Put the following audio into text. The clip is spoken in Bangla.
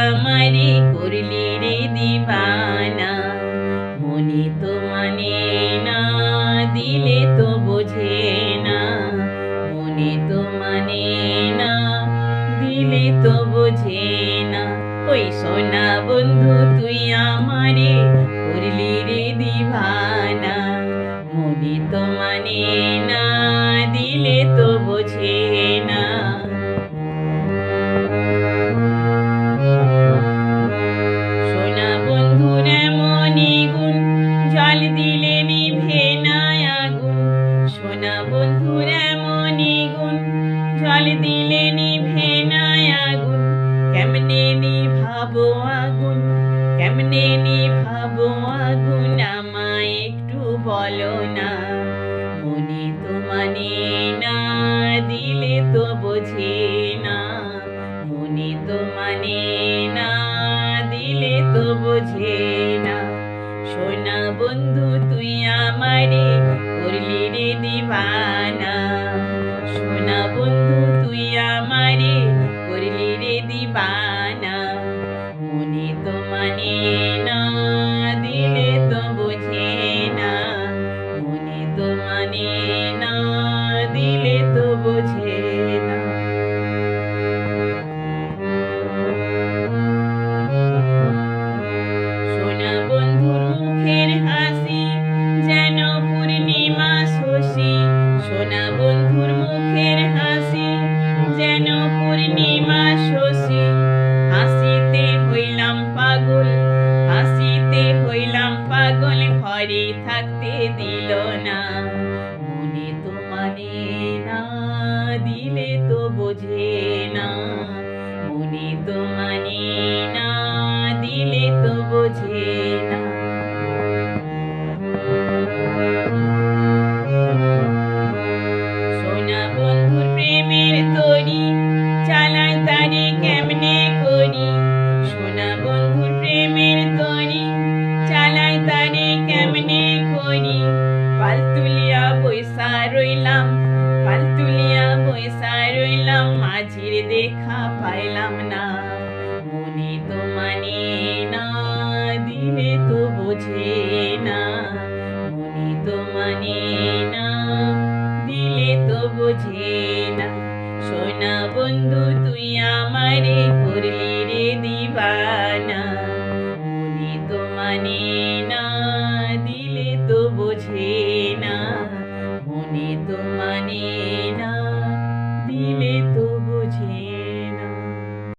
আমারে করলি রে দিবানা, মনে তো মানে না, দিলে তো বোঝে না, মনে তো মানে না, দিলে তো বোঝে না। ওই সোনা বন্ধু তুই আমারে করলি রে দিবানা, মনে তো মানে না, দিলে তো বোঝে না। সোনা বন্ধুর এমনই গুণ, জল দিলে নিভে না আগুন। সোনা বন্ধুর এমনই গুণ, জল দিলে নিভে না আগুন। কেমনে নিভাবো আগুন, কেমনে নিভাবো আগুন, আমায় একটু বলো না। মনে তো মানে না, দিলে তো বোঝে না, মনে তো মানে না, দিলে তো বোঝে না। সোনা বন্ধু তুই আমারে করলি রে দিবানা, সোনা বন্ধু তুই আমারে করলি রে দিবানা, মনে তো মানে না, দিলে তো বোঝে না, মনে তো মানে না, দিলে তো বোঝে না। সোনা বন্ধুর মুখের হাসি যেন পূর্ণিমা শশী, সোনা বন্ধুর মুখের হাসি যেন পূর্ণিমা শশী। হাসিতে হইলাম পাগল, হাসিতে হইলাম পাগল, ঘরে থাকতে দিল না। মনে তো মানে না, দিলে তো বোঝে না, মনে তো মানে না, দিলে তো বোঝে না। সোনা বন্ধুর প্রেমের তরি চালাই তারে কেমনে করি, সোনা বন্ধুর প্রেমের তরি চালাই তারে কেমনে করি। পাল তুলিয়া বৈশা রইলাম, পাল তুলিয়া বৈশা রইলাম, মাঝির দেখা পাইলাম না। মনে তো মানে না, দিলে তো বোঝে না, মনে তো মানে না, দিলে তো বোঝে না। সোনা বন্ধু তুই আমারে